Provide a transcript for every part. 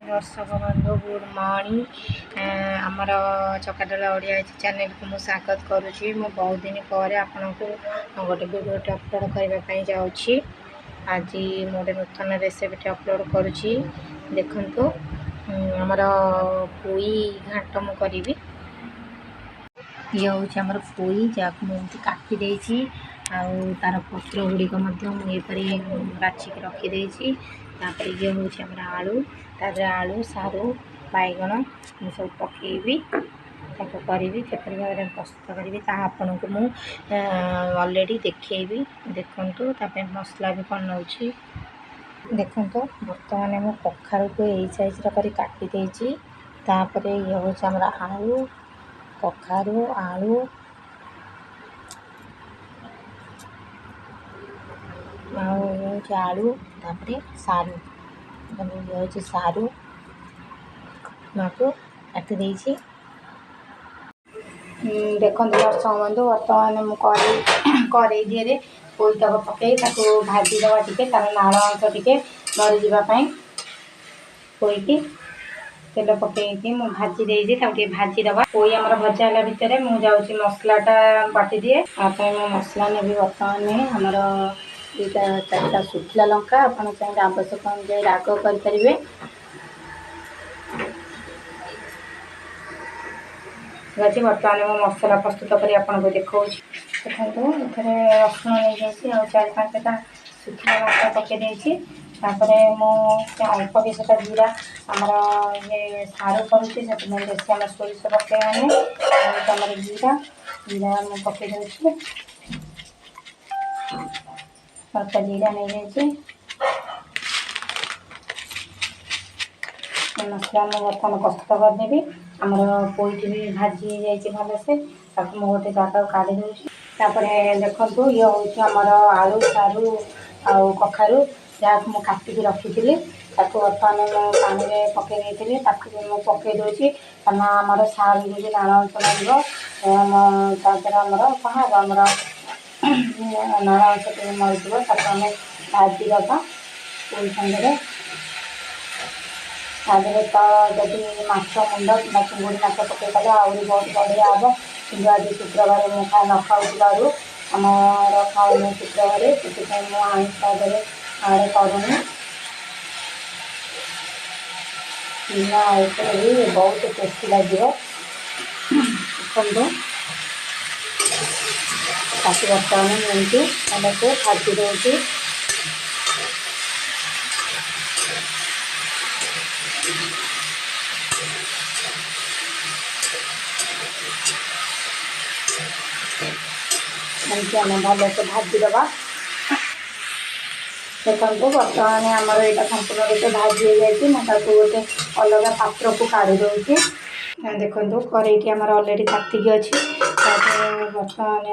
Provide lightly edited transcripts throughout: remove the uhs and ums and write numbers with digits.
दर्शक बंधु good morning आमर चकाडोला ओडिया चैनल को मुझे स्वागत करुच्ची। मु बहुत दिन पर आपन को गोटे भिडियोटे अपलोड करने जाऊँगी। आज मोटे नूतन रेसिपीटे अपलोड करुच्ची। देखंतु आमर पोई घाट मु करी। ये हूँ आमर पोई जहाँ मुझे काटी तार पत्र गुड़िक मुझे बाछिक रखीदे। ये हूँ आमर आलू तादे आलू सारू बैगण मु सब पकेबी ताको करी केपरि भाव प्रस्तुत करी आपन को मु ऑलरेडी देखेबी। देखंतु तापे मसला भी कौन नौ देखंतु बर्तमान मु कखारू को यही साइज करी काटी देछि। तापरे ये हूँ आमर आलू कखारू आलू आलू तापरे सारू ये हूँ सारू को काटी देछि। देखो दर्शक बंधु बर्तमान मुझे कड़े दिए पोईतक पकई भाजी दवा टे तार नाड़ अंश टे मरी जावाई पोईकी तेल पकईकी भाजी देती भाजी दवा पोई आमर भजा है भितर मुझे मसलाटा बाटी दिए मु मसला नेबी। बर्तमान आमर दुईटा चारिटा शुखला लंका आप चाहिए आवश्यक अनुसार राग करें। अच्छी बर्तमान मो मसला प्रस्तुत कर आपको देखा देखो ये रसुण नहीं जाइए और 4-5टा शुखला लंका पकई मुझे अल्प किछटा जीरा आमर ये सारू करुच्ची से बेसी आम सोरिष पकईवानी आमर जीरा जीरा मुझे पकई दूसरी हल्का जीरा नहीं जाइए मसला मुझे बर्तमान प्रस्तुत करदेवी। आमर पोईटी भी भाजी जाइए भलसे मुझे गोटे जगह काढ़ी दूसरी। देखो ये हूँ आमर आलू सारू आउ कखारू जहाँ मुझे काटिकी रखी थी बर्तमान मुझे पानी में पकई मुझे पकई दूसरी कारण आमर सारू भी नाड़ अंश लगे आमर कहाँ आमर नाड़ अंश मरी आम भाजी दबा पोई सागे तादे तो जदि माछ मुंड कि चिंगुड़ी माछ पकई कले आहरी बहुत बढ़िया हम कि आज शुक्रवार मुझे न खाऊँ आमर खाऊनी शुक्रवार से आईस तादे आड़े करूनी बिना आईस भी बहुत टेस्टी लगे। देखो ताकि बर्तमान मुझे भलसे भाजी दूसरी आम भलसे भाजी दबा। देखो बर्तमान आमर यहाँ संपूर्ण रूपे भाजी हो जाए गोटे अलग पात्र को काढ़ी दूसरी। देखो कड़ईटी आमर अलरेडी तातिकी अच्छी बर्तमान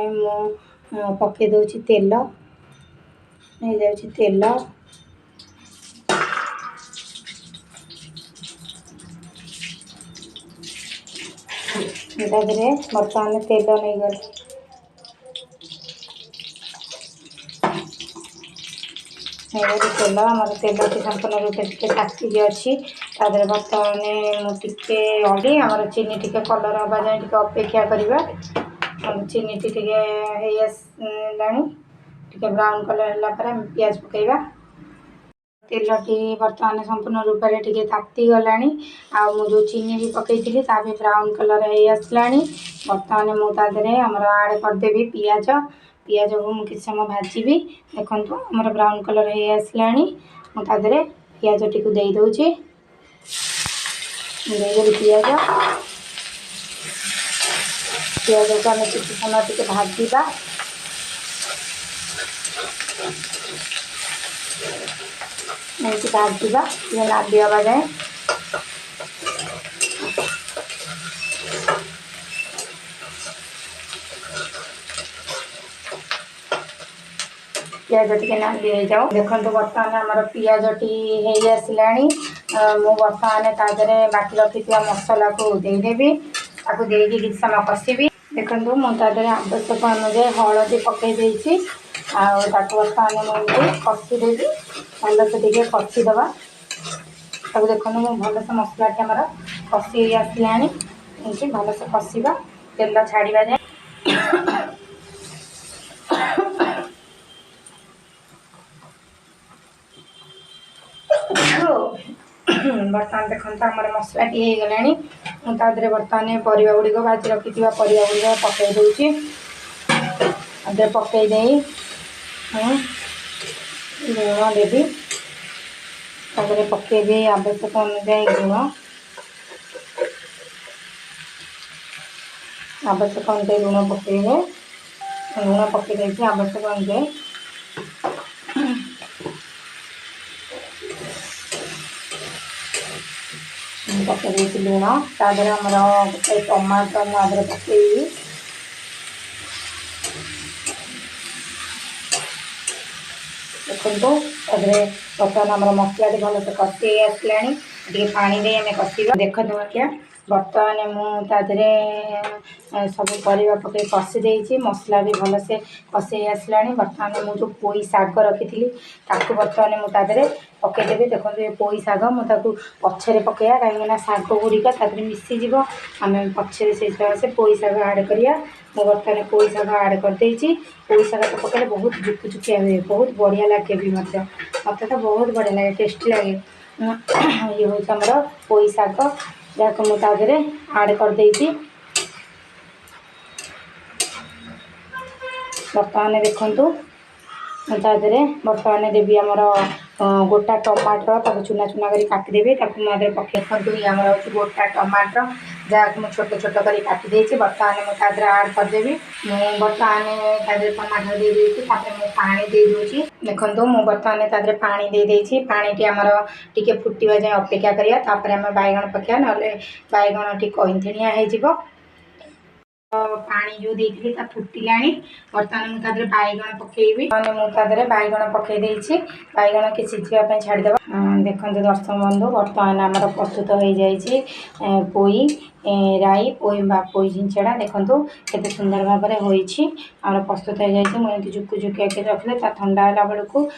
मु पकई दूसरी तेल नहीं जाऊँगी तेल बर्तमान तेल नहीं गल तेल आमर तेल संपूर्ण रूप से तातिकी अच्छी बर्तमान मुझे अड़ी आमर चीनी टी कलर हवा जाए अपेक्षा करवा चीनी टी ब्राउन कलर है पियाज पकईवा तेलटी बर्तमान संपूर्ण रूप से ताती गला जो चीनी भी पकई थी ब्राउन कलर है आसला। बर्तमान मुझे आमर आड करदेवी पियाज पियाज को मुझे किसी समय भाजी। देखो आमर ब्राउन कलर है आसला मुझे पियाज टी को दे दूची पियाज पियाज को आम किसी समय टे भाजा भाजा ये नाली हवा जाए पियाज टे नाली हो जाओ। देखो बर्तमान आमर पियाज टी आसला मु बर्तमान तादे बाकी रखी मसला को देदेवी देकी किसी समय कषिबी। देखो मुझे आवश्यक अनुसार हलदी पकई देती बर्तमान मुझे कषिदेवी भलसे कषिदबा सब देखो मु भलसे मसला आमर कषि आसला भलसे कषा तेल छाड़ा जाए बर्तमान देखते आम मसला टी हो गला बर्तमान परिवा गुड़िक भाजी रखी परिवा गुड़िक पकई दूसरी पकई दे लुण देवी पकईबी आवश्यक अनुजाई लुण आवश्यक अनुजाई लुण पकईबे लुण पकई आवश्यक अनुजाई पकई लुण तादर आमर गोटे टमाटर मुझे पकई देखो बर्तमान आम मसला भल से कषि आसला पानी दे आम कषा देख क्या बर्तमान मुझे सब परिवा पकई कषि देती मसला भी भल से कषि आसला बर्तमान मुझे पोई शाग रखी बर्तमान मुझे पकईदेवी देखो ये पोई शाग मुझे पछरे पकड़ा कहीं शाग गुड़िक मिसीज आम पछरे से पोई शाग आड करिया मु बर्तमान पोई शाग आड करदे पोई शाग तो पकड़े बहुत जुकुजुकिया हुए बहुत बढ़िया लगे भी मत तो बहुत बढ़िया लगे टेस्टी लगे ये हूँ आमर पोई शाग जहाँ मुझे आड करदे बर्तमान देखु मुझे बर्तमान देवी आमर गोटा टमाटर चुना चुना कर काटिदेवी मुझे पकड़ देखो ये आम गोटा टमाटर जहाँ मुझे छोट छोट कर काटिदे बर्तमान मुझे आड करदेवी बर्तमान टमाटर दे देती पानी दे दूसरी देखो मुझे बर्तमान पानी दे देती पानी आमर टी फुटा जाए अपेक्षा करिया बैगण पकड़ा ना बैगण टी कईंथिणिया हो पानी जो देती फुटिला बर्तमान मुझे बैगण पकईबी मुझे बैगण पकई बैगण के सीझापी छाड़देव देखो दर्शक बंधु बर्तमान आमर प्रस्तुत हो जाए पोई राई पोई झिंचड़ा देखो केते सुंदर भाव में होमर प्रस्तुत हो जाए मुझे जुकुजुकिया के रखिले ठंडा है बेलू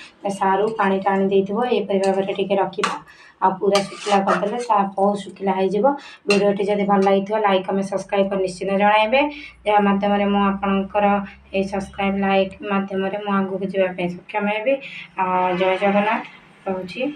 सारू पानी टाणी देव ये भाव में टे रखा आ पूरा शुखला करदे बहुत शुखला वीडियोटी जब भल लगी लाइक कमेंट सब्सक्राइब कर निश्चित जनइबे जहाँ मध्यम आपणकर ये सब्सक्राइब लाइक मध्यम आगू जावाई सक्षम हेबी जय जगन्नाथ रोची।